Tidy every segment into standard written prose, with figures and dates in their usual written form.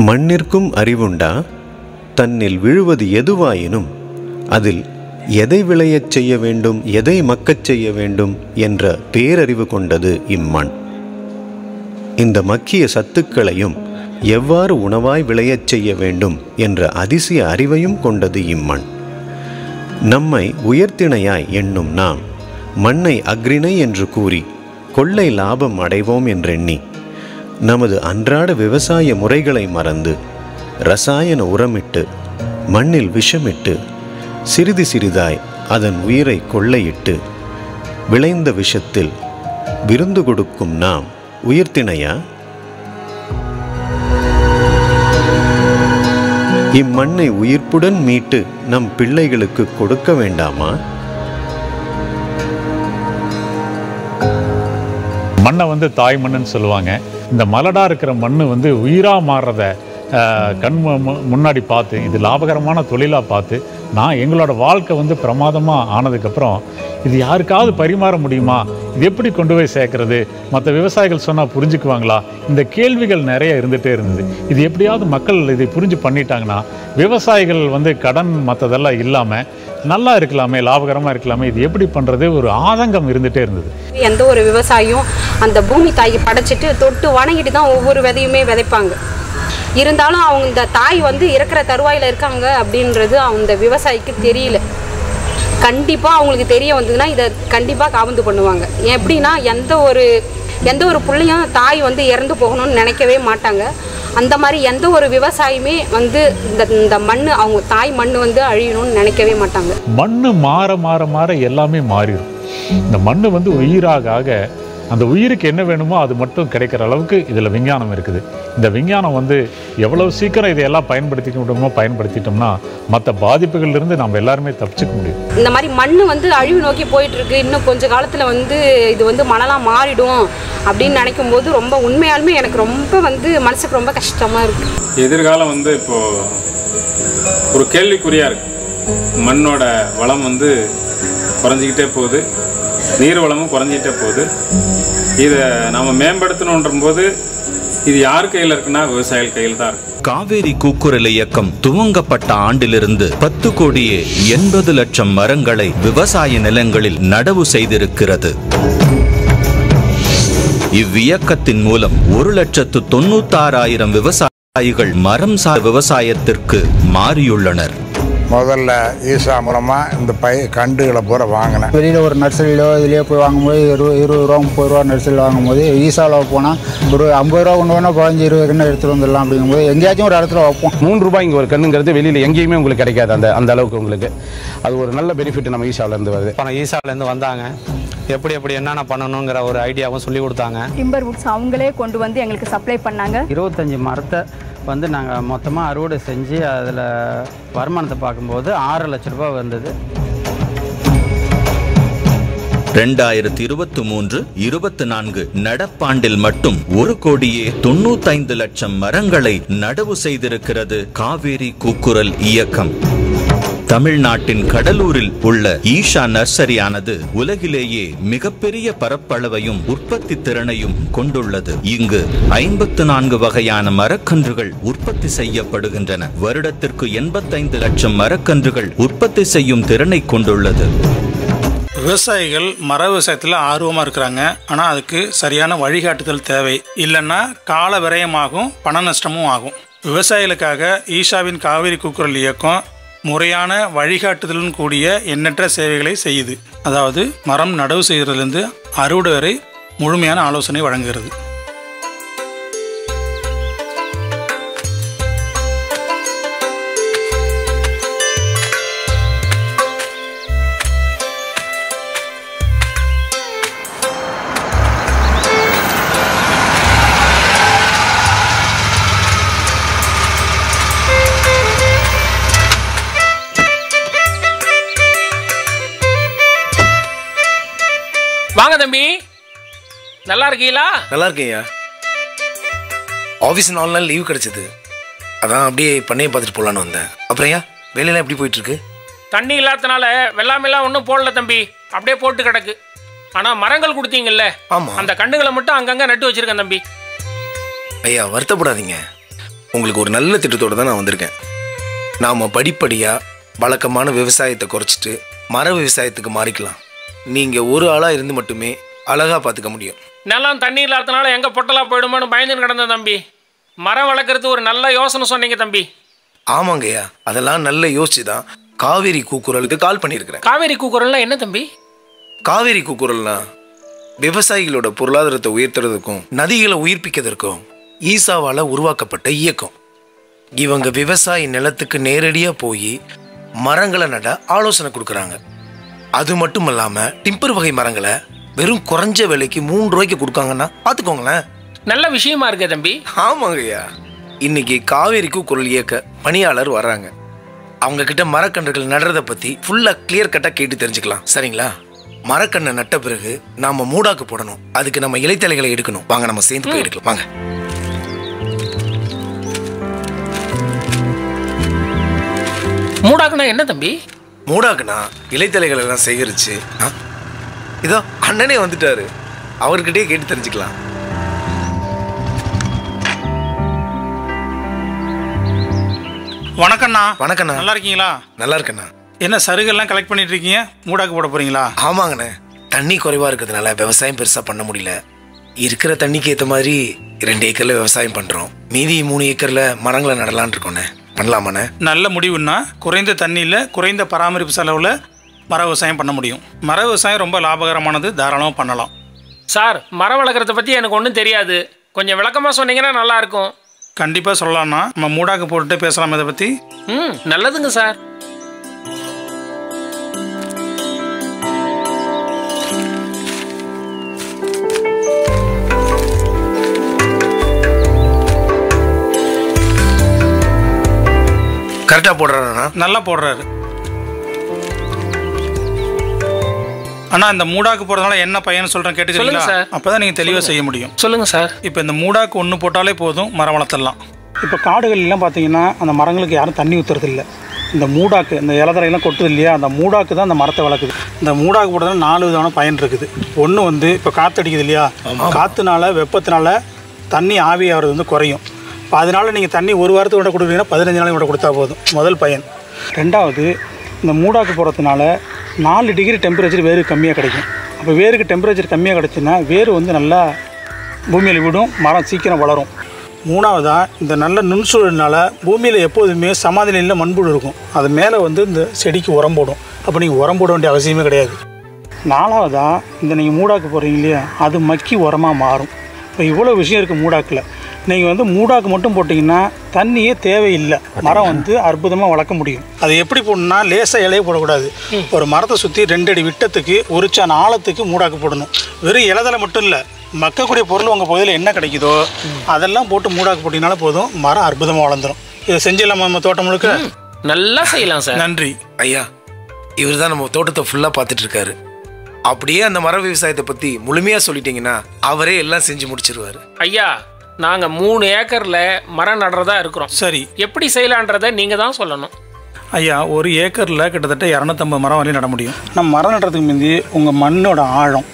மண்ணிற்கும் அறிவுண்டா? தன்னில் விழுவது எதுவாயினும் அதில் எதை விளையச் செய்ய வேண்டும், எதை மக்கச் செய்ய வேண்டும் என்ற பேரறிவு கொண்டது இம்மண். இந்த மக்கிய சத்துக்களையும் எவ்வாறு உணவாய் விளையச் செய்ய வேண்டும் என்ற அதிசய அறிவையும் கொண்டது இம்மண். நம்மை உயர்த்திணையாய் எண்ணும் நாம் மண்ணை அக்ரிணை என்று கூறி கொள்ளை லாபம் அடைவோம் என்றெண்ணி நமது அன்றாட விவசாய முறைகளை மறந்து இரசாயன உரமிட்டு மண்ணில் விஷமிட்டு சிறிது சிறிதாய் அதன் உயிரை கொள்ளையிட்டு விளைந்த விஷத்தில் விருந்து கொடுக்கும் நாம் உயிர்த்திணையா? இம்மண்ணை உயிர்ப்புடன் மீட்டு நம் பிள்ளைகளுக்கு கொடுக்க வேண்டாமா? மண்ணை தாய் மண்ணுன்னு சொல்லுவாங்க. இந்த மலடாக இருக்கிற மண் உயிராக மாறுறத கண் முன்னாடி பார்த்து இது லாபகரமான தொழிலாக பார்த்து நான் எங்களோட வாழ்க்கை பிரமாதமாக ஆனதுக்கப்புறம் இது யாருக்காவது பரிமாற முடியுமா, இது எப்படி கொண்டு போய் சேர்க்கறது, மற்ற விவசாயிகள் சொன்னால் புரிஞ்சுக்குவாங்களா, இந்த கேள்விகள் நிறைய இருந்துகிட்டே இருந்தது. இது எப்படியாவது மக்கள் இதை புரிஞ்சு பண்ணிட்டாங்கன்னா விவசாயிகள் கடன் மற்றதெல்லாம் இல்லாமல் நல்லா இருக்கலாமே, லாபகரமாக இருக்கலாமே, இது எப்படி பண்ணுறது ஒரு ஆதங்கம் இருந்துகிட்டே இருந்தது. எந்த ஒரு விவசாயியும் அந்த பூமி தாயை படைச்சிட்டு தொட்டு வணங்கிட்டு தான் ஒவ்வொரு விதையுமே விதைப்பாங்க. இருந்தாலும் அவங்க இந்த தாய் இறக்குற தருவாயில் இருக்காங்க அப்படின்றது அந்த விவசாயிக்கு தெரியல. கண்டிப்பாக அவங்களுக்கு தெரிய வந்ததுன்னா இதை கண்டிப்பாக காபந்து பண்ணுவாங்க. எப்படின்னா எந்த ஒரு பிள்ளையும் தாய் இறந்து போகணும்னு நினைக்கவே மாட்டாங்க. அந்த மாதிரி எந்த ஒரு விவசாயியுமே இந்த மண் அவங்க தாய் மண் அழியணும்னு நினைக்கவே மாட்டாங்க. மண் மாற மாற மாற எல்லாமே மாறிடும். இந்த மண் உயிராக அந்த உயிருக்கு என்ன வேணுமோ அது மட்டும் கிடைக்கிற அளவுக்கு இதில் விஞ்ஞானம் இருக்குது. இந்த விஞ்ஞானம் எவ்வளவு சீக்கிரம் இதையெல்லாம் பயன்படுத்திக்க முடியுமோ பயன்படுத்திட்டோம்னா மற்ற பாதிப்புகள்லேருந்து நம்ம எல்லாருமே தப்பிச்சுக்க முடியும். இந்த மாதிரி மண் அழிவு நோக்கி போயிட்டுருக்கு. இன்னும் கொஞ்சம் காலத்தில் இது மணலாக மாறிடும் அப்படின்னு நினைக்கும் போது ரொம்ப உண்மையாலுமே எனக்கு ரொம்ப மனசுக்கு ரொம்ப கஷ்டமாக இருக்குது. எதிர்காலம் இப்போது ஒரு கேள்விக்குறியாக இருக்குது. மண்ணோட வளம் குறைஞ்சிக்கிட்டே போகுது, நீர் வளமும் குறைஞ்சிக்கிட்டே போகுது. இதை நம்ம மேம்படுத்தணுன்ற போது இது யார் கையில் இருக்குன்னா விவசாயிகள் கையில் தான் இருக்கு. காவேரி கூக்குரல் இயக்கம் துவங்கப்பட்ட ஆண்டிலிருந்து 10,80,00,000 மரங்களை விவசாய நிலங்களில் நடவு செய்திருக்கிறது. இவ்வியக்கத்தின் மூலம் 1,96,000 விவசாயிகள் மரம் சார் விவசாயத்திற்கு மாறியுள்ளனர். முதல்ல ஈசா மூலமாக இந்த கண்டுகளை பூரா வாங்கினேன். வெளியில் ஒரு நர்சரியிலோ இதுலேயோ போய் வாங்கும்போது 20 ரூபா 30 ரூபா நர்சரியில் வாங்கும்போது ஈசாவில் போனால் ஒரு 50 ரூபா கொண்டு வேணால் 15-20 கன்று எடுத்துகிட்டு வந்துடலாம். அப்படிங்கும்போது எங்கேயாச்சும் ஒரு இடத்துல வைப்போம். 3 ரூபாய்க்கு ஒரு கண்ணுங்கிறது வெளியில் எங்கேயுமே உங்களுக்கு கிடைக்காது. அந்த அளவுக்கு உங்களுக்கு அது ஒரு நல்ல பெனிஃபிட் நம்ம ஈசாவிலேருந்து வருது. ஆனால் ஈசாவிலேருந்து வந்தாங்க, எப்படி என்னென்ன பண்ணணுங்கிற ஒரு ஐடியாவும் சொல்லி கொடுத்தாங்க. டிம்பர் வுட்ஸ் அவங்களே கொண்டு எங்களுக்கு சப்ளை பண்ணாங்க. 25 மரத்தை நாங்கள் மொத்தமாக அறுவடை செஞ்சு அதில் வருமானத்தை பார்க்கும்போது 6 லட்ச ரூபாய் வந்தது. 2023-24 நடப்பாண்டில் மட்டும் 1,95,00,000 மரங்களை நடவு செய்திருக்கிறது காவேரி கூக்குரல் இயக்கம். தமிழ்நாட்டின் கடலூரில் உள்ள ஈஷா நர்சரியானது உலகிலேயே மிகப்பெரிய பரப்பளவையும் உற்பத்தி திறனையும் கொண்டுள்ளது. இங்கு 54 வகையான மரக்கன்றுகள் உற்பத்தி செய்யப்படுகின்றன. வருடத்திற்கு 85 லட்சம் மரக்கன்றுகள் உற்பத்தி செய்யும் திறனை கொண்டுள்ளது. விவசாயிகள் மர விவசாயத்தில் ஆர்வமாக இருக்கிறாங்க. ஆனால் அதுக்கு சரியான வழிகாட்டுதல் தேவை. இல்லைன்னா கால விரயமாகும், பண நஷ்டமும் ஆகும். விவசாயிகளுக்காக ஈஷாவின் காவேரி கூக்குரல் இயக்கம் முறையான வழிகாட்டுதலுடன் கூடிய எண்ணற்ற சேவைகளை செய்யுது. அதாவது மரம் நடவு செய்கிறதுலேருந்து அறுவடை வரை முழுமையான ஆலோசனை வழங்குகிறது. வாங்க தம்பி, நல்லா இருக்கீங்களா? நல்லா இருக்கேயா. ஆஃபீஸ் 4 நாள் லீவ் கிடைச்சது, அதான் அப்படியே பண்ணையை பார்த்துட்டு போகலான்னு வந்தேன். அப்புறம் ஏன் வேலையெல்லாம் எப்படி போயிட்டுருக்கு? தண்ணி இல்லாதனால வெள்ளாமெல்லாம் ஒன்றும் போடல தம்பி, அப்படியே போட்டு கிடக்கு. ஆனால் மரங்கள் கொடுத்தீங்கல்ல, ஆமாம், அந்த கண்டுகளை மட்டும் அங்கங்கே நட்டு வச்சிருக்கேன் தம்பி. ஐயா வருத்தப்படாதீங்க, உங்களுக்கு ஒரு நல்ல திட்டத்தோடு தான் நான் வந்திருக்கேன். நாம் படிப்படியாக வழக்கமான விவசாயத்தை குறைச்சிட்டு மர விவசாயத்துக்கு மாறிக்கலாம். நீங்கள் ஒரு ஆளாக இருந்து மட்டுமே அழகாக பார்த்துக்க முடியும். நிலம் தண்ணி இல்லாதனால எங்கே பொட்டலாக போயிடுமோன்னு பயந்துன்னு கிடந்தேன் தம்பி. மரம் வளர்க்குறது ஒரு நல்ல யோசனை சொன்னீங்க தம்பி. ஆமாங்கய்யா, அதெல்லாம் நல்ல யோசிச்சு தான் காவேரி கூக்குரலுக்கு கால் பண்ணியிருக்கிறேன். காவேரி கூக்குரல்னா என்ன தம்பி? காவேரி கூக்குரல்னா விவசாயிகளோட பொருளாதாரத்தை உயர்த்துறதுக்கும் நதிகளை உயிர்ப்பிக்கிறதுக்கும் ஈசாவால் உருவாக்கப்பட்ட இயக்கம். இவங்க விவசாய நிலத்துக்கு நேரடியாக போய் மரங்களை நட ஆலோசனை கொடுக்குறாங்க. அது மட்டும் இல்லாமல் டிம்பர் வகை மரங்களை வெறும் குறைஞ்ச விலைக்கு 3 ரூபாய்க்கு கொடுக்காங்கன்னா பார்த்துக்கோங்களேன். நல்ல விஷயமா இருக்கே தம்பி. ஆமாங்கய்யா, இன்னைக்கு காவேரிக்கு குரல் இயக்க பணியாளர் வர்றாங்க. அவங்க கிட்ட மரக்கன்றுகள் நடுறதை பற்றி ஃபுல்லாக கிளியர் கட்டாக கேட்டு தெரிஞ்சுக்கலாம். சரிங்களா? மரக்கண்ணை நட்ட பிறகு நாம மூடாக்கு போடணும். அதுக்கு நம்ம இலைத்தலைகளை எடுக்கணும். வாங்க நம்ம சேர்ந்து போய் எடுக்கலாம். வாங்க. மூடாக்குனா என்ன தம்பி? மூடாக்குனா இலைத்தலைகள் எல்லாம் சேகரிச்சு இதோ அண்ணனே வந்துட்டாரு, அவர்கிட்டயே கேட்டு தெரிஞ்சுக்கலாம். வணக்கண்ணா. வணக்கண்ணா. நல்லா இருக்கீங்களா? நல்லா இருக்கண்ணா. என்ன சருகெல்லாம் கலெக்ட் பண்ணிட்டு இருக்கீங்க? மூடாக்கு போட போறீங்களா? ஆமாங்கண்ணே, தண்ணி குறைவா இருக்கிறதுனால விவசாயம் பெருசா பண்ண முடியல. இருக்கிற தண்ணிக்கு ஏற்ற மாதிரி 2 ஏக்கர்ல விவசாயம் பண்றோம். மீதி 3 ஏக்கர்ல மரங்களை நடலான் இருக்கோண்ணே. பண்ணலாமாண்ணே? நல்ல முடிவுன்னா குறைந்த தண்ணியில் குறைந்த பராமரிப்பு செலவில் மர விவசாயம் பண்ண முடியும். மர விவசாயம் ரொம்ப லாபகரமானது, தாராளமாக பண்ணலாம். சார், மரம் வளர்க்குறத பற்றி எனக்கு ஒன்றும் தெரியாது, கொஞ்சம் விளக்கமாக சொன்னீங்கன்னா நல்லாயிருக்கும். கண்டிப்பாக சொல்லலாம்னா நம்ம மூடாக்கு போட்டுட்டு பேசலாம் இதை பற்றி. நல்லதுங்க சார். கரெக்டாக போடுறாருண்ணா? நல்லா போடுறாரு. ஆனால் இந்த மூடாக்கு போடுறதுனால என்ன பையன் சொல்கிறேன் கேட்டுக்கிறீங்களா? அப்போ தான் நீங்கள் தெளிவாக செய்ய முடியும். சொல்லுங்கள் சார். இப்போ இந்த மூடாக்கு 1 போட்டாலே போதும், மரம் வளர்த்துடலாம். இப்போ காடுகள்லாம் பார்த்தீங்கன்னா அந்த மரங்களுக்கு யாரும் தண்ணி ஊற்றுறதில்ல. இந்த மூடாக்கு, இந்த இலதரையெல்லாம் கொட்டுது இல்லையா, அந்த மூடாக்கு தான் அந்த மரத்தை வளர்க்குது. இந்த மூடாக்கு போடுறதுனால 4 விதமான பயன் இருக்குது. ஒன்று வந்து இப்போ காற்றடிக்குது இல்லையா, காற்றுனால வெப்பத்தினால தண்ணி ஆவியாகிறது வந்து குறையும். இப்போ அதனால் நீங்கள் தண்ணி 1 வாரத்துக்கு விட கொடுக்குறீங்கன்னா 15 நாளைக்கு விட கொடுத்தா போதும். முதல் பயன். ரெண்டாவது, இந்த மூடாக்கு போடுறதுனால 4 டிகிரி டெம்பரேச்சர் வேருக்கு கம்மியாக கிடைக்கும். அப்போ வேருக்கு டெம்பரேச்சர் கம்மியாக கிடச்சுன்னா வேர் வந்து நல்லா பூமியில் விடும், மரம் சீக்கிரம் வளரும். மூணாவதாக, இந்த நல்ல நுண்சூழல்னால பூமியில் எப்போதுமே சமாதினியில் மண்புழு இருக்கும். அது மேலே வந்து இந்த செடிக்கு உரம் போடும். அப்போ நீங்கள் உரம் போட வேண்டிய அவசியமே கிடையாது. நாலாவதாக, இந்த நீங்கள் மூடாக்கு போடுறீங்க இல்லையா, அது மக்கி உரமாக மாறும். இப்போ இவ்வளோ விஷயம் இருக்குது மூடாக்கில். நீங்கள் வந்து மூடாக்கு மட்டும் போட்டிங்கன்னா தண்ணியே தேவையில்லை, மரம் வந்து அற்புதமாக வளர்க்க முடியும். அது எப்படி போடணும்னா, லேசாக இலையை போடக்கூடாது. ஒரு மரத்தை சுற்றி 2 அடி விட்டத்துக்கு 1 சான் ஆழத்துக்கு மூடாக்கு போடணும். வெறும் இலதலை மட்டும் இல்லை, மக்கக்கூடிய பொருள் உங்கள் பகுதியில் என்ன கிடைக்குதோ அதெல்லாம் போட்டு மூடாக்கு போட்டிங்கனால போதும், மரம் அற்புதமாக வளர்ந்துடும். இதை செஞ்சிடலாமா நம்ம தோட்டம் முழுக்க? நல்லா செய்யலாம் சார். நன்றி ஐயா. இவர் தான் நம்ம தோட்டத்தை ஃபுல்லாக பார்த்துட்டு இருக்காரு. அப்படியே அந்த மர விவசாயத்தை பற்றி முழுமையாக சொல்லிட்டீங்கன்னா அவரே எல்லாம் செஞ்சு முடிச்சிருவார். ஐயா, நாங்கள் 3 ஏக்கரில் மரம் நடுறதா இருக்கிறோம். சரி, எப்படி செய்யலான்றதை நீங்கள் தான் சொல்லணும். ஐயா, 1 ஏக்கரில் கிட்டத்தட்ட 250 மரம் வரையும் நட முடியும். நம்ம மரம் நடுறதுக்கு முந்தி உங்கள் மண்ணோட ஆழம்,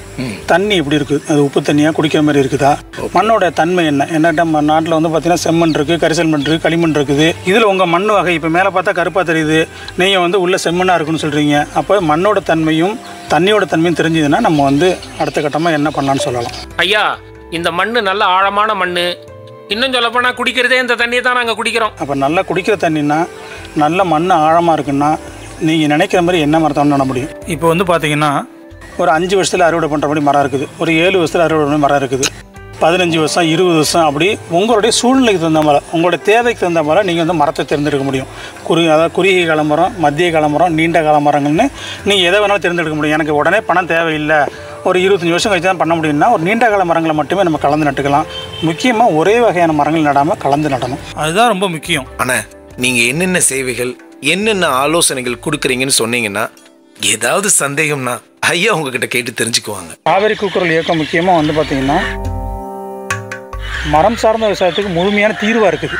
தண்ணி எப்படி இருக்குது, அது உப்பு தண்ணியாக குடிக்கிற மாதிரி இருக்குதா, மண்ணோட தன்மை என்ன, நம்ம நாட்டில் வந்து பார்த்தீங்கன்னா செம்மண் இருக்குது, கரிசல் மண் இருக்குது, களிமண் இருக்குது. இதில் உங்கள் மண் வகை இப்போ மேலே பார்த்தா கருப்பாக தெரியுது, நீங்கள் வந்து உள்ள செம்மண்ணாக இருக்குன்னு சொல்கிறீங்க. அப்போ மண்ணோட தன்மையும் தண்ணியோட தன்மையும் தெரிஞ்சதுன்னா நம்ம வந்து அடுத்த கட்டமாக என்ன பண்ணலான்னு சொல்லலாம். ஐயா, இந்த மண் நல்ல ஆழமான மண், இன்னும் சொல்லப்போனால் குடிக்கிறதே இந்த தண்ணியை தான் நாங்கள் குடிக்கிறோம். அப்போ நல்லா குடிக்கிற தண்ணின்னா நல்ல மண் ஆழமாக இருக்குன்னா நீங்கள் நினைக்கிற மாதிரி என்ன மரத்தை நட முடியும். இப்போ வந்து பார்த்தீங்கன்னா ஒரு 5 வருஷத்தில் அறுவடை பண்ணுற மாதிரி மரம் இருக்குது, ஒரு 7 வருஷத்தில் அறுவடை பண்ண மரம் இருக்குது, 15 வருஷம் 20 வருஷம். அப்படி உங்களுடைய சூழ்நிலைக்கு தகுந்த மாதிரி, உங்களுடைய தேவைக்கு தகுந்த மாதிரி நீங்கள் வந்து மரத்தை தேர்ந்தெடுக்க முடியும். அதாவது குறுகிய கால மரம், மத்திய கால மரம், நீண்ட கால மரங்கள்னு நீங்கள் எதை வேணாலும் தேர்ந்தெடுக்க முடியும். எனக்கு உடனே பணம் தேவையில்லை, ஒரு 25 வருஷம் கழிச்சு தான் பண்ண முடியும்னா ஒரு நீண்ட கால மரங்களை மட்டுமே நம்ம கலந்து நட்டுக்கலாம். முக்கியமாக ஒரே வகையான மரங்கள் நடாமல் கலந்து நடணும், அதுதான் ரொம்ப முக்கியம். ஆனால் நீங்கள் என்னென்ன சேவைகள், என்னென்ன ஆலோசனைகள் கொடுக்குறீங்கன்னு சொன்னீங்கன்னா ஏதாவது சந்தேகம்னா ஐயா உங்ககிட்ட கேட்டு தெரிஞ்சுக்குவாங்க. காவேரி கூக்குரல் இயக்கம் முக்கியமாக வந்து பார்த்தீங்கன்னா மரம் சார்ந்த விவசாயத்துக்கு முழுமையான தீர்வாக இருக்குது.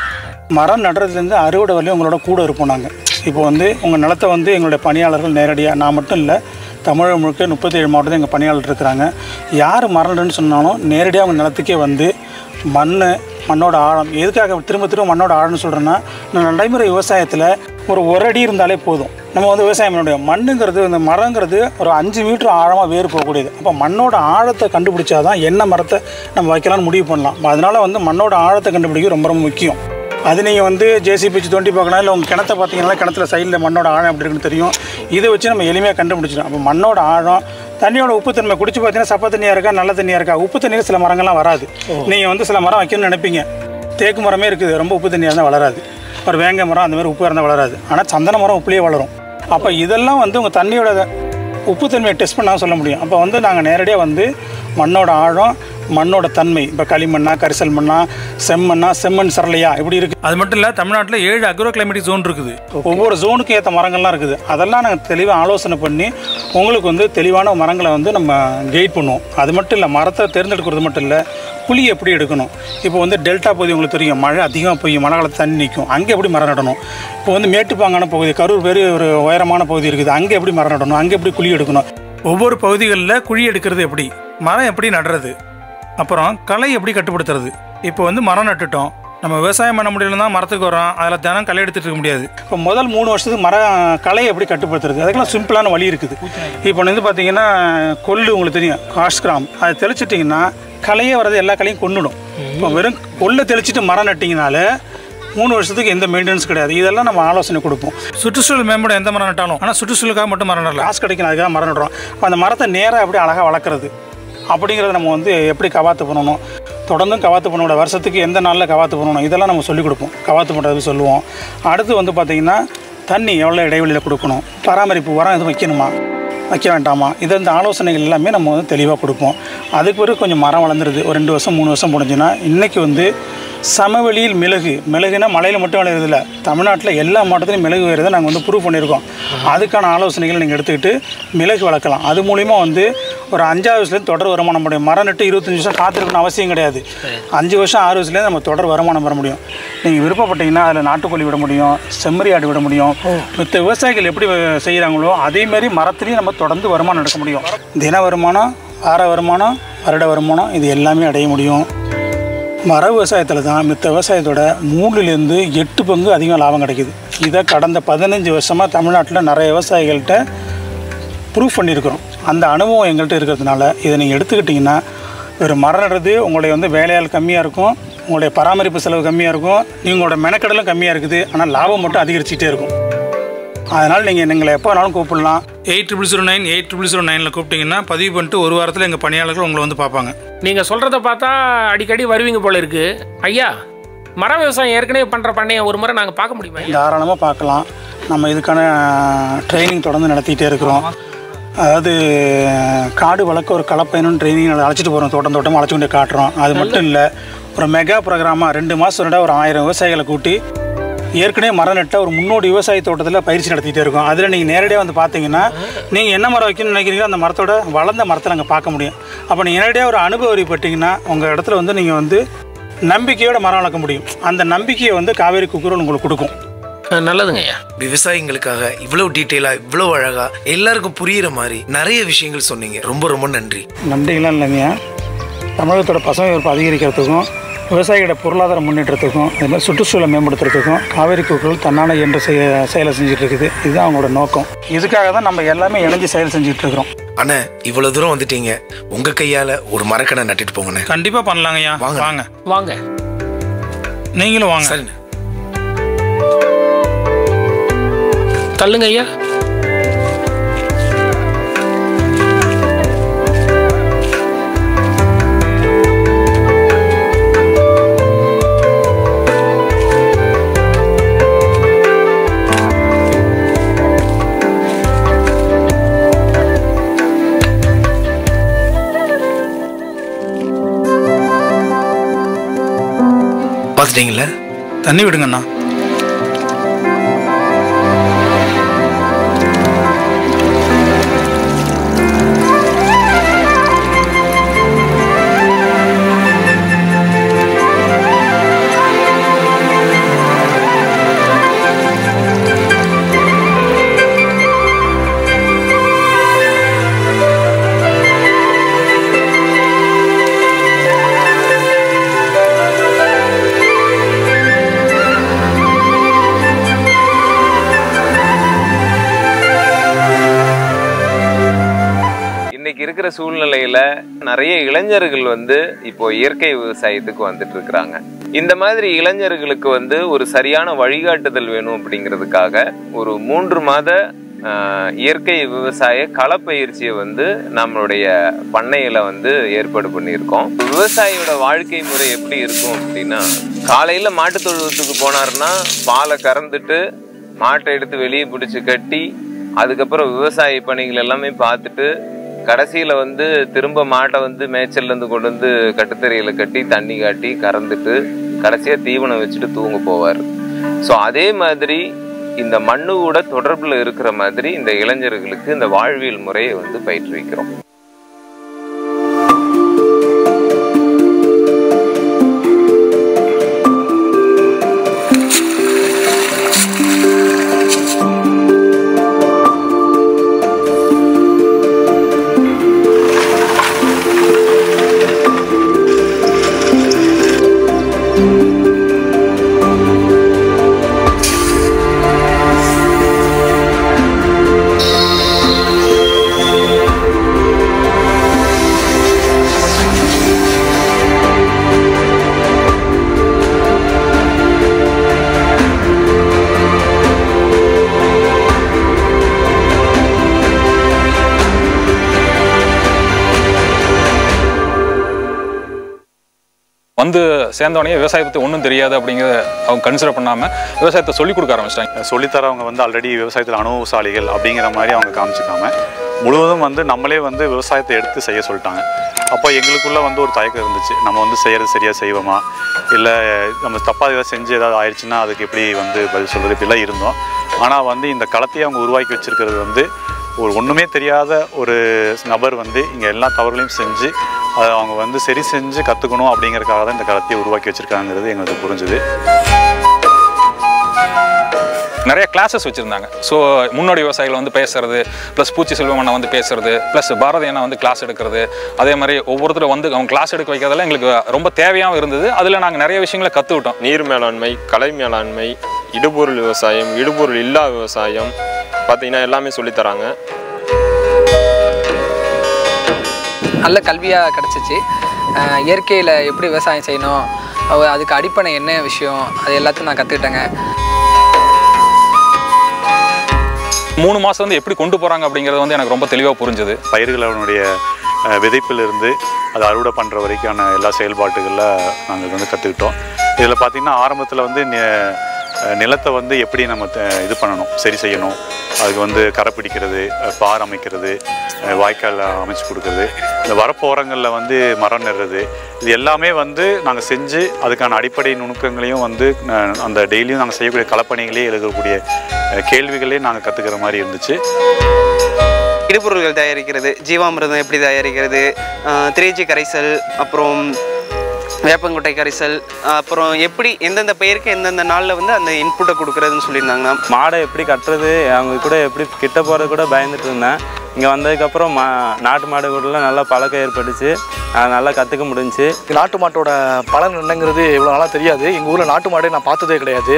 மரம் நடுறதுலேருந்து அறுவடை வரையும் உங்களோட கூட இருப்போம் நாங்கள். இப்போ வந்து உங்கள் நிலத்தை வந்து எங்களுடைய பணியாளர்கள் நேரடியாக, நான் மட்டும் இல்லை, தமிழகம் முழுக்க 37 மாவட்டத்தில் எங்கள் பணியாளர் இருக்கிறாங்க. யார் மரம் நடுன்னு சொன்னாலும் நேரடியாக அவங்க நிலத்துக்கே வந்து மண், மண்ணோட ஆழம். எதுக்காக திரும்ப மண்ணோட ஆழம்னு சொல்கிறேன்னா, நடைமுறை விவசாயத்தில் ஒரு அடி இருந்தாலே போதும். நம்ம வந்து விவசாயம் பண்ண முடியும். மண்ணுங்கிறது, இந்த மரங்கிறது ஒரு 5 மீட்டர் ஆழமாக வேறு போகக்கூடியது. அப்போ மண்ணோட ஆழத்தை கண்டுபிடிச்சா தான் என்ன மரத்தை நம்ம வைக்கலாம்னு முடிவு பண்ணலாம். அதனால் வந்து மண்ணோட ஆழத்தை கண்டுபிடிக்க ரொம்ப ரொம்ப முக்கியம். அது நீங்கள் வந்து ஜேசிபி வச்சு தோண்டி பார்க்கலாம், இல்லை உங்கள் கிணத்தை பார்த்தீங்கன்னா கிணத்துல சைடில் மண்ணோட ஆழம் எப்படி இருக்குன்னு தெரியும். இதை வச்சு நம்ம எளிமையாக கண்டுபிடிச்சிடும். அப்போ மண்ணோட ஆழம், தண்ணியோட உப்புத்தன்மை குடிச்சு பார்த்தீங்கன்னா சப்ப தண்ணியாக இருக்கா நல்ல தண்ணியாக இருக்கா. உப்பு தண்ணியில் சில மரங்கள்லாம் வராது. நீங்கள் வந்து சில மரம் வைக்கணும்னு நினைப்பீங்க, தேக்கு மரமே இருக்குது, ரொம்ப உப்பு தண்ணியாக இருந்தால் வளராது. ஒரு வேங்க மரம் அந்த மாதிரி உப்பு இருந்தால் வளராது. ஆனால் சந்தன மரம் உப்புலேயே வளரும். அப்போ இதெல்லாம் வந்து உங்கள் தண்ணியோட உப்புத்தன்மையை டெஸ்ட் பண்ணால் சொல்ல முடியும். அப்போ வந்து நாங்கள் நேரடியாக வந்து மண்ணோட ஆழம், மண்ணோட தன்மை, இப்போ களிமண்ணா, கரிசல் மண்ணா, செம்மண்ணா, செம்மண் சரளையா இப்படி இருக்குது. அது மட்டும் இல்லை, தமிழ்நாட்டில் 7 அக்ரோ கிளைமேட்டிக் ஜோன் இருக்குது. ஒவ்வொரு ஜோனுக்கும் ஏற்ற மரங்கள்லாம் இருக்குது. அதெல்லாம் நாங்கள் தெளிவாக ஆலோசனை பண்ணி உங்களுக்கு வந்து தெளிவான மரங்களை வந்து நம்ம கைட் பண்ணுவோம். அது மட்டும் இல்லை, மரத்தை தேர்ந்தெடுக்கிறது மட்டும் இல்லை, குழி எப்படி எடுக்கணும். இப்போ வந்து டெல்டா பகுதி உங்களுக்கு தெரியும், மழை அதிகமாக பெய்யும், மழை காலத்தில் தண்ணி நிற்கும், அங்கே எப்படி மரம் நடணும். இப்போ வந்து மேட்டுப்பாங்கான பகுதி, கரூர் பெரிய ஒரு உயரமான பகுதி இருக்குது, அங்கே எப்படி மரம் நடணும், அங்கே எப்படி குழி எடுக்கணும். ஒவ்வொரு பகுதிகளில் குழி எடுக்கிறது எப்படி, மரம் எப்படி நடுறது, அப்புறம் களை எப்படி கட்டுப்படுத்துறது. இப்போ வந்து மரம் நட்டுட்டோம், நம்ம விவசாயம் பண்ண முடியலன்னா மரத்துக்கு வரோம், அதில் தினம் களை எடுத்துகிட்டு இருக்க முடியாது. இப்போ முதல் 3 வருஷத்துக்கு களையை எப்படி கட்டுப்படுத்துறது, அதுக்கெல்லாம் சிம்பிளான வழி இருக்குது. இப்போ வந்து பார்த்தீங்கன்னா கொள்ளு உங்களுக்கு தெரியும், காஷ்கிராம், அதை தெளிச்சிட்டிங்கன்னா களையே வர்றது எல்லா களையும் கொண்டுடும். இப்போ வெறும் கொள்ளை தெளிச்சிட்டு மரம் நட்டிங்கனால 3 வருஷத்துக்கு எந்த மெயின்டெனன்ஸ் கிடையாது. இதெல்லாம் நம்ம ஆலோசனை கொடுப்போம். சுற்றுச்சூழல் மேம்பட எந்த மரம் நட்டாலும், ஆனால் சுற்றுச்சூழலுக்காக மட்டும் மரம் நடல, காசு கிடைக்கணும் அதுக்காக மரம் நடுறோம். அப்போ அந்த மரத்தை நேராக எப்படி அழகாக வளர்க்குறது அப்படிங்கிறத நம்ம வந்து எப்படி கவாத்து பண்ணணும், தொடர்ந்தும் கவாத்து பண்ணோட வருஷத்துக்கு எந்த நாளில் கவாத்து பண்ணணும், இதெல்லாம் நம்ம சொல்லிக் கொடுப்போம். கவாத்து பண்ணுறது சொல்லுவோம். அடுத்து வந்து பார்த்திங்கன்னா தண்ணி எவ்வளோ இடைவெளியில் கொடுக்கணும், பராமரிப்பு, உரம் எதுவும் வைக்கணுமா வைக்க வேண்டாமா, இந்த ஆலோசனைகள் எல்லாமே நம்ம வந்து தெளிவாக கொடுப்போம். அதுக்கு பிறகு கொஞ்சம் மரம் வளர்ந்துருது, ஒரு 2 வருஷம் 3 வருஷம் முடிஞ்சுன்னா இன்றைக்கி வந்து சமவெளியில் மிளகுனா மலையில் மட்டும் விளையிறதில்ல, தமிழ்நாட்டில் எல்லா மாவட்டத்திலையும் மிளகு விளையிறதை நாங்கள் வந்து ப்ரூவ் பண்ணியிருக்கோம். அதுக்கான ஆலோசனைகளை நீங்கள் எடுத்துக்கிட்டு மிளகு வளர்க்கலாம். அது மூலிமா வந்து ஒரு 5ஆவது வயசுலேருந்து தொடர் வருமானம் முடியும். மரம் நட்டு 25 வருஷம் காத்திருக்கணும் அவசியம் கிடையாது. 5 வருஷம் 6 வயசுலேருந்து நம்ம தொடர் வருமானம் பெற முடியும். நீங்கள் விருப்பப்பட்டீங்கன்னா அதில் நாட்டுக்கோழி விட முடியும், செம்மறி ஆடு விட முடியும். மற்ற விவசாயிகள் எப்படி செய்கிறாங்களோ அதேமாரி மரத்துலேயும் நம்ம தொடர்ந்து வருமானம் எடுக்க முடியும். தின வருமானம், வார வருமானம், வருட வருமானம், இது எல்லாமே அடைய முடியும். மர விவசாயத்தில் தான் மித்த விவசாயத்தோட 3லேருந்து 8 பங்கு அதிகம் லாபம் கிடைக்குது. இதை கடந்த 15 வருஷமாக தமிழ்நாட்டில் நிறைய விவசாயிகள்கிட்ட ப்ரூஃப் பண்ணியிருக்கிறோம். அந்த அனுபவம் எங்கள்கிட்ட இருக்கிறதுனால இதை நீங்கள் எடுத்துக்கிட்டிங்கன்னா ஒரு மரம் நடுறது உங்களுடைய வந்து வேலையால் கம்மியாக இருக்கும், உங்களுடைய பராமரிப்பு செலவு கம்மியாக இருக்கும், நீங்களோட மெனக்கடலும் கம்மியாக இருக்குது, ஆனால் லாபம் மட்டும் அதிகரிச்சுட்டே இருக்கும். அதனால் நீங்கள் எங்களை எப்போ வேணாலும் கூப்பிடலாம். 8009 8009 கூப்பிட்டிங்கன்னா பதிவு பண்ணிட்டு 1 வாரத்தில் எங்கள் பணியாளர்கள் உங்களை வந்து பார்ப்பாங்க. நீங்கள் சொல்கிறத பார்த்தா அடிக்கடி வருவீங்க போல இருக்கு. ஐயா, மர விவசாயம் ஏற்கனவே பண்ணுற பண்ணையை ஒரு முறை நாங்கள் பார்க்க முடியுமா? தாராளமாக பார்க்கலாம். நம்ம இதுக்கான ட்ரைனிங் தொடர்ந்து நடத்திக்கிட்டே இருக்கிறோம். அதாவது காடு வளர்க்க ஒரு கலப்பயனும் ட்ரைனிங் அழைச்சிட்டு போகிறோம், தோட்டமாக அழைச்சி கொண்டு காட்டுறோம். அது மட்டும் இல்லை, ஒரு மெகா ப்ரோக்ராமாக 2 மாதம் ஒரு 1000 விவசாயிகளை கூட்டி ஏற்கனவே மரம் நட்ட ஒரு முன்னோடி விவசாய தோட்டத்தில் பயிற்சி நடத்திக்கிட்டே இருக்கோம். அதில் நீங்கள் நேரடியாக வந்து பார்த்தீங்கன்னா நீங்கள் என்ன மரம் வைக்கணும்னு நினைக்கிறீங்களோ அந்த மரத்தோட வளர்ந்த மரத்தை நாங்கள் பார்க்க முடியும். அப்போ நீங்கள் நேரடியாக ஒரு அனுபவப்பட்டீங்கன்னா உங்கள் இடத்துல வந்து நீங்கள் வந்து நம்பிக்கையோட மரம் வளர்க்க முடியும். அந்த நம்பிக்கையை வந்து காவேரி கூக்குரல் உங்களுக்கு கொடுக்கும். நல்லதுங்க ஐயா. விவசாயிகளுக்காக இவ்வளவு டீட்டெயிலா, இவ்வளவு அழகா, எல்லாருக்கும் புரியுற மாதிரி நிறைய விஷயங்கள் சொன்னீங்க. ரொம்ப ரொம்ப நன்றி. நன்றிகளாம் இல்லைங்க. தமிழகத்தோட பசுமை உறுப்பு அதிகரிக்கிறதுக்கும், விவசாயிகளோட பொருளாதார முன்னேற்றத்துக்கும், அதே மாதிரி சுற்றுச்சூழலை மேம்படுத்துறதுக்கும் காவேரி கூக்குரல் தன்னால என்று செயலை செஞ்சுட்டு இருக்குது. இதுதான் அவங்களோட நோக்கம். இதுக்காக தான் நம்ம எல்லாமே இணைஞ்சு செயல் செஞ்சுட்டு இருக்கிறோம். அண்ணா, இவ்வளவு தூரம் வந்துட்டீங்க, உங்க கையால ஒரு மரக்கடை நட்டுட்டு போங்கண்ணே. கண்டிப்பா பண்ணலாங்க ஐயா. வாங்க வாங்க, நீங்களும் வாங்க. சரிண்ணே. தள்ளுங்க ஐயா. பார்த்துட்டீங்களா? தண்ணி விடுங்கண்ணா. சூழ்நிலையில நிறைய இளைஞர்கள் வந்து இப்போ இயற்கை விவசாயத்துக்கு வந்துட்டு இருக்கிறாங்க. இந்த மாதிரி இளைஞர்களுக்கு வந்து ஒரு சரியான வழிகாட்டுதல் வேணும் அப்படிங்கிறதுக்காக ஒரு 3 மாத இயற்கை விவசாய களப்பயிற்சியை வந்து நம்மளுடைய பண்ணையில வந்து ஏற்பாடு பண்ணியிருக்கோம். விவசாயியோட வாழ்க்கை முறை எப்படி இருக்கும் அப்படின்னா, காலையில மாட்டு தொழுவத்துக்கு போனாருன்னா பாலை கறந்துட்டு மாட்டை எடுத்து வெளியே பிடிச்சி கட்டி அதுக்கப்புறம் விவசாய பணிகள் எல்லாமே பார்த்துட்டு கடைசியில வந்து திரும்ப மாட்டை வந்து மேய்ச்சல்ல இருந்து கொண்டு வந்து கட்டுத்தறியில கட்டி தண்ணி காட்டி கறந்துட்டு கடைசியா தீவனம் வச்சுட்டு தூங்க போவார். ஸோ அதே மாதிரி இந்த மண்ணு கூட தொடர்புல இருக்கிற மாதிரி இந்த இளைஞர்களுக்கு இந்த வாழ்வியல் முறையை வந்து பயிற்றுவிக்கிறோம். வந்து சேர்ந்தவனே விவசாயத்தை பற்றி ஒன்றும் தெரியாது அப்படிங்கிறத அவங்க கன்சிடர் பண்ணாமல் விவசாயத்தை சொல்லிக் கொடுக்க ஆரம்பிச்சிட்டாங்க. சொல்லித்தரவங்க வந்து ஆல்ரெடி விவசாயத்தில் அனுபவசாலிகள் அப்படிங்கிற மாதிரி அவங்க காமிச்சிக்காம முழுவதும் வந்து நம்மளே வந்து விவசாயத்தை எடுத்து செய்ய சொல்லிட்டாங்க. அப்போ எங்களுக்குள்ளே வந்து ஒரு தயக்கம் இருந்துச்சு, நம்ம வந்து செய்கிறது சரியாக செய்வோமா, இல்லை நம்ம தப்பாக ஏதாவது செஞ்சு ஏதாவது ஆயிடுச்சுன்னா அதுக்கு எப்படி வந்து பதில் சொல்கிறது, இப்படிலாம் இருந்தோம். ஆனால் வந்து இந்த களத்தையே அவங்க உருவாக்கி வச்சுருக்கிறது வந்து ஒரு ஒன்றுமே தெரியாத ஒரு நபர் வந்து இங்கே எல்லா தவறுகளையும் செஞ்சு அதை அவங்க வந்து சரி செஞ்சு கற்றுக்கணும் அப்படிங்கிறதுக்காக தான் இந்த களத்தையை உருவாக்கி வச்சுருக்காங்கிறது எங்களுக்கு புரிஞ்சுது. நிறைய கிளாஸஸ் வச்சுருந்தாங்க. ஸோ முன்னோடி விவசாயிகள் வந்து பேசுறது, ப்ளஸ் பூச்சி செல்வமண்ணை வந்து பேசுறது, ப்ளஸ் பாரதி அண்ணா வந்து கிளாஸ் எடுக்கிறது, அதே மாதிரி ஒவ்வொருத்தரும் வந்து அவங்க கிளாஸ் எடுக்க வைக்கிறதெல்லாம் எங்களுக்கு ரொம்ப தேவையாகவும் இருந்தது. அதில் நாங்கள் நிறைய விஷயங்களை கற்றுக்கிட்டோம். நீர் மேலாண்மை, கலை மேலாண்மை, இடுபொருள் விவசாயம், இடுபொருள் இல்லா விவசாயம் பார்த்தீங்கன்னா எல்லாமே சொல்லித்தராங்க. நல்ல கல்வியாக கிடச்சிச்சு. இயற்கையில் எப்படி விவசாயம் செய்யணும், அதுக்கு அடிப்படை என்ன விஷயம், அது எல்லாத்தையும் நான் கற்றுக்கிட்டேங்க. 3 மாதம் வந்து எப்படி கொண்டு போகிறாங்க அப்படிங்கிறது வந்து எனக்கு ரொம்ப தெளிவாக புரிஞ்சுது. பயிர்களுடைய விதைப்பிலிருந்து அதை அறுவடை பண்ணுற வரைக்கான எல்லா செயல்பாட்டுகளில் நாங்கள் வந்து கற்றுக்கிட்டோம். இதில் பார்த்திங்கன்னா ஆரம்பத்தில் வந்து நிலத்தை வந்து எப்படி நம்ம இது பண்ணணும், சரி செய்யணும், அதுக்கு வந்து கரை பிடிக்கிறது, பார் அமைக்கிறது, வாய்க்கால் அமைச்சு கொடுக்குறது, இந்த வரப்போரங்களில் வந்து மரம் நடுறது, இது எல்லாமே வந்து நாங்கள் செஞ்சு அதுக்கான அடிப்படை நுணுக்கங்களையும் வந்து அந்த டெய்லியும் நாங்கள் செய்யக்கூடிய களப்பணிகளே எழுதக்கூடிய கேள்விகளே நாங்கள் கற்றுக்கிற மாதிரி இருந்துச்சு. இடுபொருள்கள் தயாரிக்கிறது, ஜீவாமிர்தம் எப்படி தயாரிக்கிறது, 3G கரைசல், அப்புறம் வேப்பங்குட்டை கரைசல், அப்புறம் எப்படி எந்தெந்த பயிருக்கு எந்தெந்த நாளில் வந்து அந்த இன்புட்டை கொடுக்குறதுன்னு சொல்லியிருந்தாங்கன்னா, மாடை எப்படி கட்டுறது, அவங்க கூட எப்படி கிட்ட போகிறது கூட பயந்துட்டு இருந்தேன். இங்கே வந்ததுக்கப்புறம் நாட்டு மாடு கூடலாம் நல்லா பழக்கம் ஏற்பட்டுச்சு, நல்லா கற்றுக்க முடிஞ்சிச்சு. நாட்டு மாட்டோட பலன் என்னங்கிறது இவ்வளோ நாளாக தெரியாது. எங்கள் ஊரில் நாட்டு மாடே நான் பார்த்ததே கிடையாது.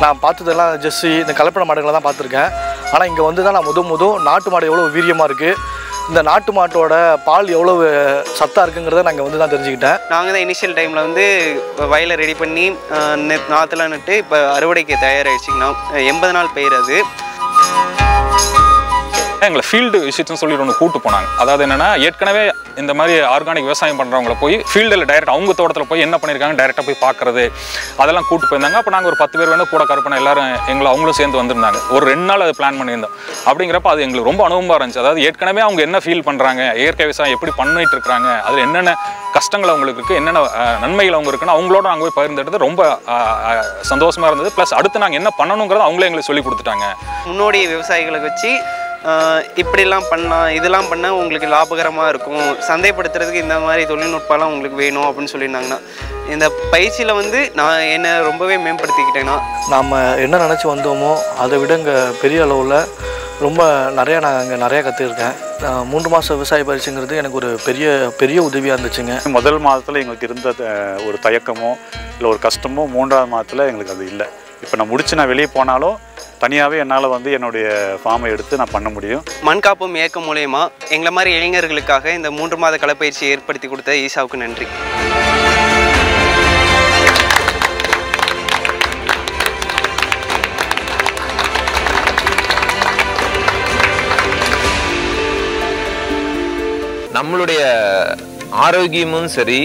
நான் பார்த்ததெல்லாம் ஜெர்சி, இந்த கலப்பட மாடுகளை தான் பார்த்துருக்கேன். ஆனால் இங்கே வந்து தான் நான் முதல் நாட்டு மாடு எவ்வளோ வீரியமாக இருக்குது, இந்த நாட்டு மாட்டோட பால் எவ்வளவு சத்தாக இருக்குங்கிறத நாங்கள் வந்து தான் தெரிஞ்சுக்கிட்டேன். நாங்கள் தான் இனிஷியல் டைமில் வந்து வயலை ரெடி பண்ணி நாற்றுலாம் நட்டு இப்போ அறுவடைக்கு தயாராகிடுச்சிங்கன்னா 80 நாள் பயிர். அது எங்களை ஃபீல்டு விசிட்ஸ்னு சொல்லி ஒன்று கூட்டு போனாங்க. அதாவது என்னென்னா, ஏற்கனவே இந்த மாதிரி ஆர்கானிக் விவசாயம் பண்ணுறவங்கள போய் ஃபீல்டில் டைரெக்ட் அவங்க தோட்டத்தில் போய் என்ன பண்ணியிருக்காங்க டைரெக்டாக போய் பார்க்குறது, அதெல்லாம் கூட்டு போயிருந்தாங்க. அப்போ நாங்கள் ஒரு 10 பேர் வேணும் கூட கருப்பனை எல்லாரும் அவங்களும் சேர்ந்து வந்திருந்தாங்க. ஒரு 2 நாள் அது பிளான் பண்ணியிருந்தோம். அப்படிங்கிறப்ப அது எங்களுக்கு ரொம்ப அனுபவமாக இருந்துச்சு. அதாவது ஏற்கனவே அவங்க என்ன ஃபீல் பண்ணுறாங்க, இயற்கை விவசாயம் எப்படி பண்ணிட்டு இருக்கிறாங்க, அதில் என்னென்ன கஷ்டங்கள் அவங்களுக்கு இருக்குது, என்னென்ன நன்மைகள் அவங்க இருக்குன்னு அவங்களோட நாங்கள் போய் பகிர்ந்துட்டு ரொம்ப சந்தோஷமாக இருந்தது. ப்ளஸ் அடுத்து நாங்கள் என்ன பண்ணணுங்கிறத அவங்களே எங்களுக்கு சொல்லி கொடுத்துட்டாங்க. முன்னோடி விவசாயிகளை வச்சு இப்படிலாம் பண்ணலாம், இதெல்லாம் பண்ணால் உங்களுக்கு லாபகரமாக இருக்கும், சந்தைப்படுத்துறதுக்கு இந்த மாதிரி தொழில்நுட்பம்லாம் உங்களுக்கு வேணும் அப்படின்னு சொல்லியிருந்தாங்கன்னா, இந்த பயிற்சியில் வந்து நான் என்னை ரொம்பவே மேம்படுத்திக்கிட்டேன்னா, நாம் என்ன நினச்சி வந்தோமோ அதை விட இங்கே பெரிய அளவில் ரொம்ப நான் அங்கே நிறையா கற்றுருக்கேன். 3 மாத விவசாய பயிற்சிங்கிறது எனக்கு ஒரு பெரிய உதவியாக இருந்துச்சுங்க. முதல் மாதத்தில் எங்களுக்கு இருந்த ஒரு தயக்கமோ இல்லை ஒரு கஷ்டமோ 3ஆவது மாதத்தில் எங்களுக்கு அது இல்லை. இப்போ நான் முடிச்சு நான் வெளியே போனாலும் தனியாகவே என்னால் வந்து என்னுடைய ஃபார்மை எடுத்து நான் பண்ண முடியும். மண் காப்பும் இயக்கம் மூலயமா எங்களை மாதிரி இளைஞர்களுக்காக இந்த 3 மாத களப்பயிற்சியை ஏற்படுத்தி கொடுத்த ஈசாவுக்கு நன்றி. நம்மளுடைய ஆரோக்கியமும் சரி,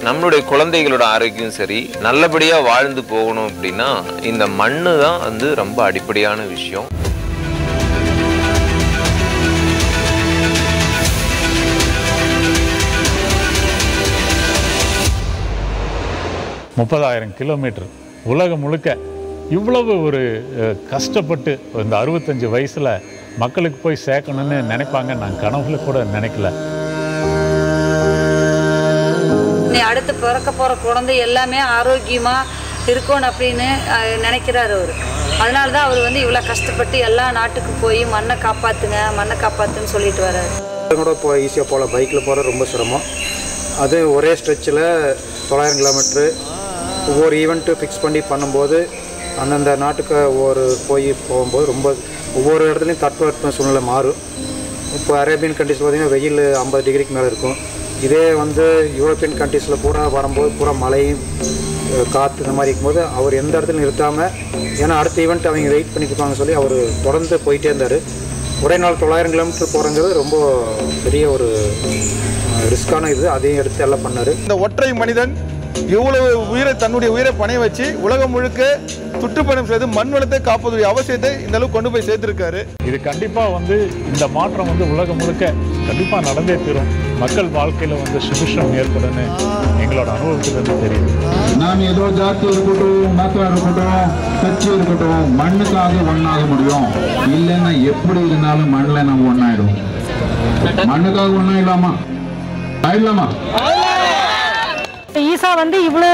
நம்மளுடைய குழந்தைகளோட ஆரோக்கியமும் சரி நல்லபடியாக வாழ்ந்து போகணும் அப்படின்னா இந்த மண்ணு தான் வந்து ரொம்ப அடிப்படையான விஷயம். கிலோமீட்டர் உலகம் முழுக்க இவ்வளவு ஒரு கஷ்டப்பட்டு இந்த 65 வயசில் மக்களுக்கு போய் சேர்க்கணும்னு நினைப்பாங்க. நான் கனவுல கூட நினைக்கல. நீ அடுத்து பிறக்க போகிற குழந்தை எல்லாமே ஆரோக்கியமாக இருக்கணும் அப்படின்னு நினைக்கிறார் அவர். அதனால தான் அவர் வந்து இவ்வளோ கஷ்டப்பட்டு எல்லா நாட்டுக்கு போய் மண்ணை காப்பாற்றுன்னு சொல்லிட்டு வர்றாரு. கூட ஈஸியாக போகலாம், பைக்கில் போகிற ரொம்ப சிரமம். அது ஒரே ஸ்ட்ரெச்சில் 900 கிலோமீட்ரு ஒவ்வொரு ஈவெண்ட்டு ஃபிக்ஸ் பண்ணி பண்ணும்போது அந்தந்த நாட்டுக்கு போகும்போது ரொம்ப ஒவ்வொரு இடத்துலையும் தட்பவெட்ப சூழ்நிலை மாறும். இப்போ அரேபியன் கண்ட்ரிஸ் பார்த்திங்கன்னா வெயில் 50 டிகிரிக்கு மேலே இருக்கும். இதே வந்து யூரோப்பியன் கண்ட்ரீஸில் பூரா வரும்போது பூரா மழையும் காற்று இந்த மாதிரி இருக்கும்போது அவர் எந்த இடத்துல நிறுத்தாமல், ஏன்னா அடுத்த ஈவெண்ட் அவங்க வெயிட் பண்ணியிருப்பாங்க சொல்லி அவர் தொடர்ந்து போயிட்டே இருந்தார். ஒரே நாள் 900 கிலோமீட்டர் போகிறங்கிறது ரொம்ப பெரிய ஒரு ரிஸ்க்கான இது. அதையும் எடுத்து எல்லாம் பண்ணார். இந்த ஒற்றை மனிதன் இவ்வளவு தன்னுடைய உயிரை பணைய வச்சு உலகம் முழுக்க சுற்றுப்பயணம் செய்து மண் வளத்தை காப்பதுடைய அவசியத்தை இந்த அளவுக்கு கொண்டு போய் சேர்த்திருக்காரு. இது கண்டிப்பாக வந்து இந்த மாற்றம் வந்து உலகம் முழுக்க கண்டிப்பாக நடந்தே தீரும். மக்கள் வாழ்க்கையில் வந்து சுபிஷம் ஏற்படும்னு எங்களோட அனுபவத்திலிருந்து தெரியுது. நாம் ஏதோ ஜாதி இருக்கட்டும், மதம் இருக்கட்டும், கட்சி இருக்கட்டும், மண்ணுக்காக ஒன்றாக முடியும். இல்லைன்னா எப்படி இருந்தாலும் மண்ணில் நம்ம ஒன்றாயிடும். மண்ணுக்காக ஒன்றாயிடலாமா? ஆயிடலாமா? ஈசா வந்து இவ்வளோ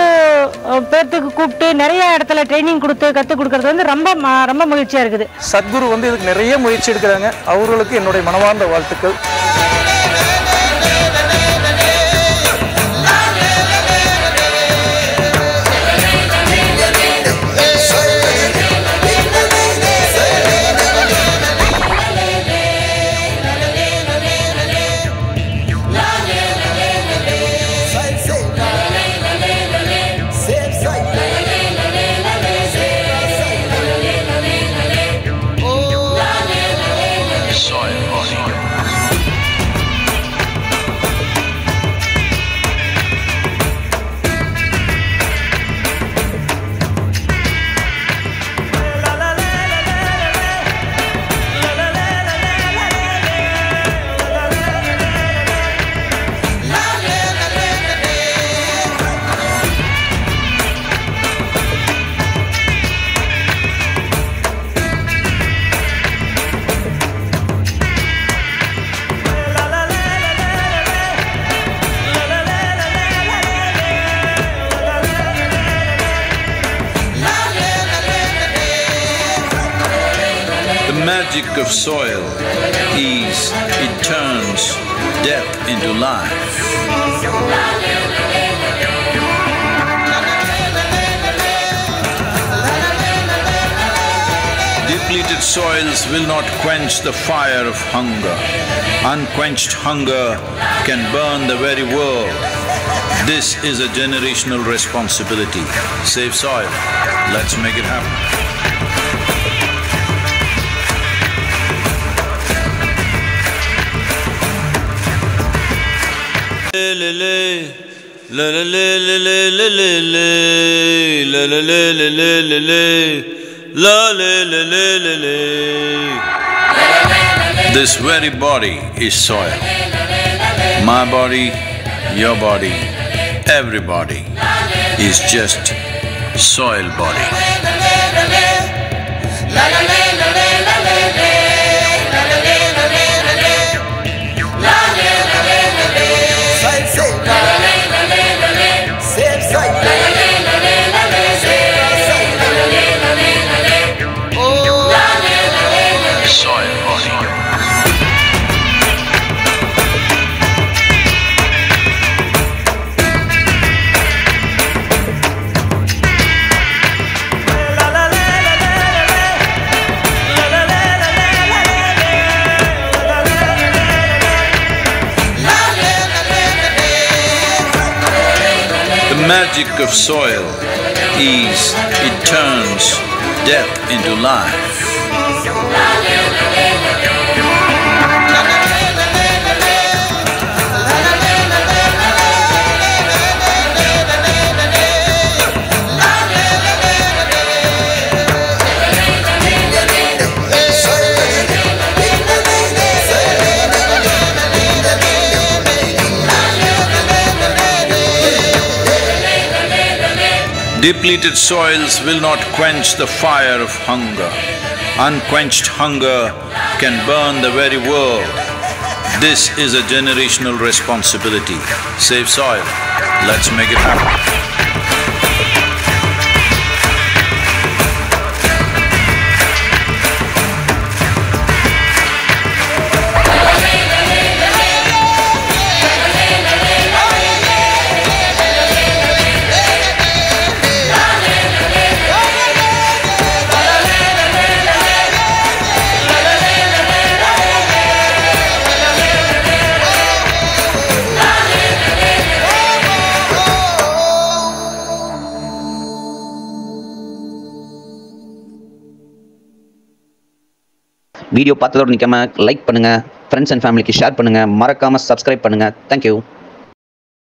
பேர்த்துக்கு கூப்பிட்டு நிறைய இடத்துல ட்ரைனிங் கொடுத்து கற்றுக் கொடுக்கறது வந்து ரொம்ப மகிழ்ச்சியாக இருக்குது. சத்குரு வந்து இதுக்கு நிறைய முயற்சி எடுக்கிறாங்க. அவர்களுக்கு என்னுடைய மனமார்ந்த வாழ்த்துக்கள். The magic of soil is it turns death into life. Depleted soils will not quench the fire of hunger. Unquenched hunger can burn the very world. This is a generational responsibility. Save soil. Let's make it happen. This very body is soil. My body, your body, everybody is just soil body. magic of soil is it turns death into life. Depleted soils will not quench the fire of hunger. Unquenched hunger can burn the very world. This is a generational responsibility. Save soil. Let's make it happen. Video பார்த்ததோடு நிற்காம like பண்ணுங்கள், friends and ஃபேமிலிக்கு share பண்ணுங்கள், மறக்காமல் subscribe பண்ணுங்கள். Thank you.